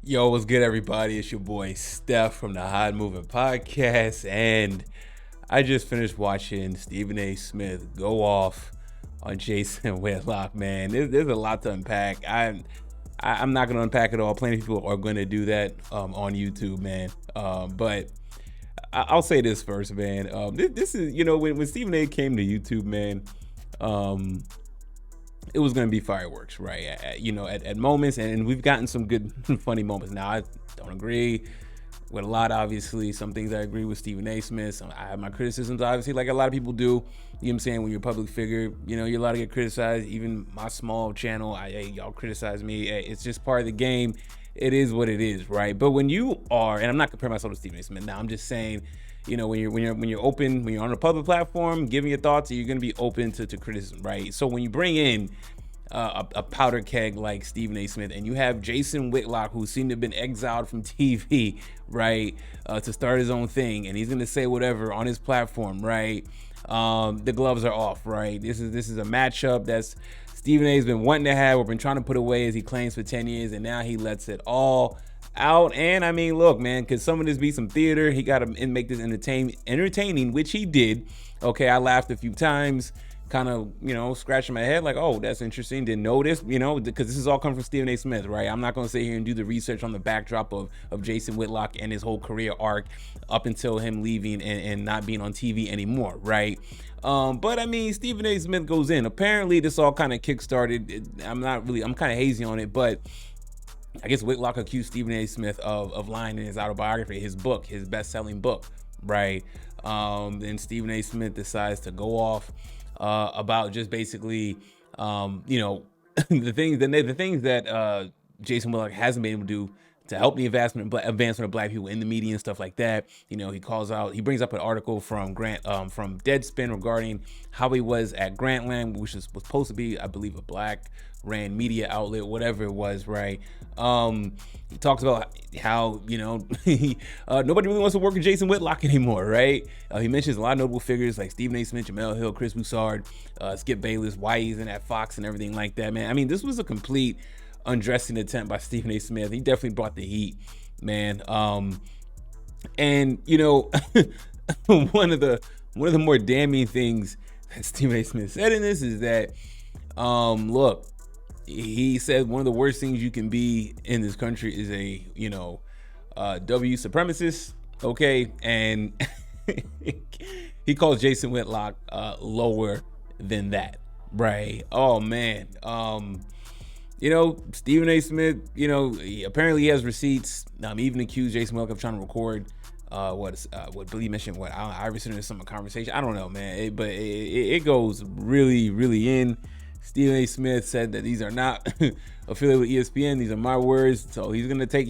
Yo, what's good, everybody? It's your boy Steph from the Hot Moving Podcast, and I just finished watching Stephen A. Smith go off on Jason Whitlock. Man, there's a lot to unpack. I'm not gonna unpack it all. Plenty of people are gonna do that on YouTube, man. But I'll say this first, man. This is when Stephen A. came to YouTube, man. Um, it was going to be fireworks, right? At moments, and we've gotten some good, funny moments. Now, I don't agree with a lot, obviously. Some things I agree with Stephen A. Smith. I have my criticisms, obviously, like a lot of people do. You know what I'm saying? When you're a public figure, you're allowed to get criticized. Even my small channel, y'all criticize me. It's just part of the game. It is what it is, right? But when you are, and I'm not comparing myself to Stephen A. Smith now, I'm just saying, when you're open, when you're on a public platform, giving your thoughts, you're going to be open to criticism, right? So when you bring in a powder keg like Stephen A. Smith, and you have Jason Whitlock, who seemed to have been exiled from TV, right, to start his own thing, and he's going to say whatever on his platform, right? The gloves are off, right? This is a matchup that's Stephen A's been wanting to have, or been trying to put away, as he claims, for 10 years, and now he lets it all out. And I mean, look, man, could some of this be some theater? He got to make this entertaining, which he did. Okay, I laughed a few times, kind of, scratching my head like, oh, that's interesting, didn't notice, because this is all coming from Stephen A. Smith, right? I'm not going to sit here and do the research on the backdrop of Jason Whitlock and his whole career arc up until him leaving and not being on TV anymore, right? But I mean, Stephen A. Smith goes in. Apparently, this all kind of kickstarted. I'm kind of hazy on it, but I guess Whitlock accused Stephen A. Smith of lying in his autobiography, his book, his best-selling book, right? Then Stephen A. Smith decides to go off about just basically, the things that Jason Whitlock hasn't been able to do to help the advancement of Black people in the media and stuff like that. He brings up an article from from Deadspin regarding how he was at Grantland, which was supposed to be, I believe, a Black ran media outlet, whatever it was, right? He talks about how, nobody really wants to work with Jason Whitlock anymore, right? He mentions a lot of notable figures like Stephen A. Smith, Jamel Hill, Chris Broussard, Skip Bayless, why he's in at Fox and everything like that, man. I mean, this was a complete undressing attempt by Stephen A. Smith. He definitely brought the heat, man. And one of the more damning things that Stephen A. Smith said in this is that, look, he said one of the worst things you can be in this country is a W supremacist, okay? And he calls Jason Whitlock lower than that, right? Oh man. Stephen A. Smith, apparently he has receipts. He even accused Jason Whitlock of trying to record what Billy mentioned, I listened to some conversation. I don't know, man. But it goes really, really in. Stephen A. Smith said that these are not affiliated with ESPN. These are my words. So he's gonna take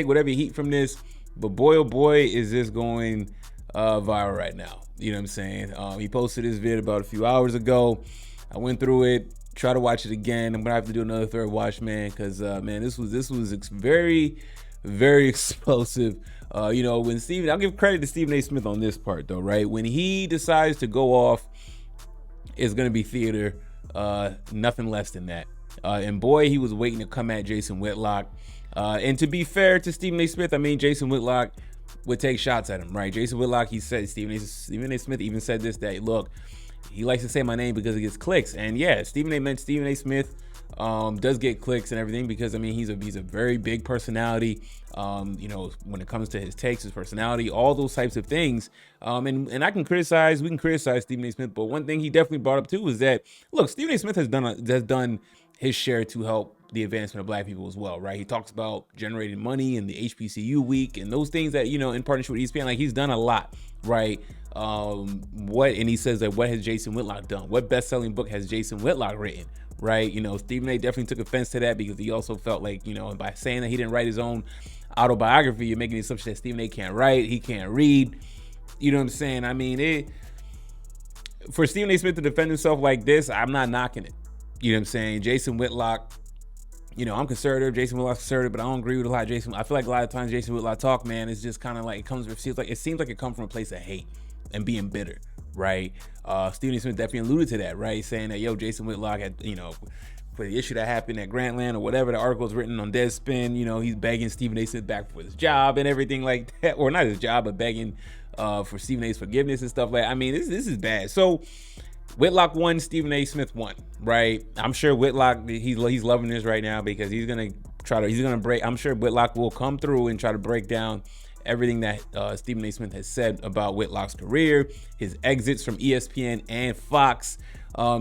whatever heat from this. But boy, oh boy, is this going viral right now. You know what I'm saying? He posted this vid about a few hours ago. I went through it, try to watch it again. I'm gonna have to do another third watch, man, because man, this was very, very explosive. I'll give credit to Stephen A. Smith on this part though, right? When he decides to go off, it's gonna be theater. Nothing less than that. And boy, he was waiting to come at Jason Whitlock. And to be fair to Stephen A. Smith, I mean, Jason Whitlock would take shots at him, right? Jason Whitlock, he said, Stephen A. Smith even said this, that, look, he likes to say my name because it gets clicks. And yeah, Stephen A. Smith does get clicks and everything because, I mean, he's a very big personality. When it comes to his takes, his personality, all those types of things. And we can criticize Stephen A. Smith, but one thing he definitely brought up too was that, look, Stephen A. Smith has done his share to help the advancement of Black people as well, right? He talks about generating money in the HBCU week and those things that, in partnership with ESPN, like he's done a lot, right? And he says that what has Jason Whitlock done? What best-selling book has Jason Whitlock written? Right? Stephen A. definitely took offense to that because he also felt like, by saying that he didn't write his own autobiography, you're making the assumption that Stephen A. can't write, he can't read. You know what I'm saying? I mean, for Stephen A. Smith to defend himself like this, I'm not knocking it. You know what I'm saying? Jason Whitlock, I'm conservative. Jason Whitlock's conservative, but I don't agree with a lot of Jason. I feel like a lot of times Jason Whitlock talk, man, it's just kind of like it seems like it comes from a place of hate and being bitter, right? Stephen A. Smith definitely alluded to that, right? Saying that, Jason Whitlock had, for the issue that happened at Grantland or whatever. The article's written on Deadspin. He's begging Stephen A. Smith back for his job and everything like that, or not his job, but begging for Stephen A.'s forgiveness and stuff like that. I mean, this is bad. So Whitlock won, Stephen A. Smith won, right? I'm sure Whitlock, he's loving this right now because he's gonna break. I'm sure Whitlock will come through and try to break down everything that Stephen A. Smith has said about Whitlock's career, his exits from ESPN and Fox.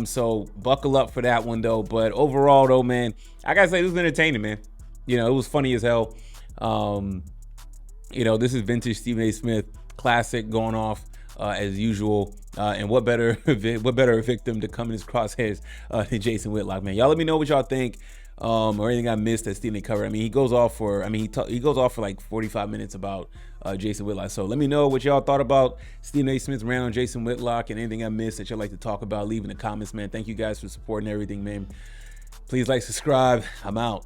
So buckle up for that one though. But overall though, man, I gotta say this was entertaining, man. It was funny as hell. This is vintage Stephen A. Smith, classic, going off as usual. And what better victim to come in his crosshairs than Jason Whitlock, man. Y'all let me know what y'all think. Or anything I missed that Stephen A. covered. I mean, he goes off for like 45 minutes about Jason Whitlock. So let me know what y'all thought about Stephen A. Smith's rant on Jason Whitlock and anything I missed that y'all like to talk about. Leave in the comments, man. Thank you guys for supporting everything, man. Please like, subscribe. I'm out.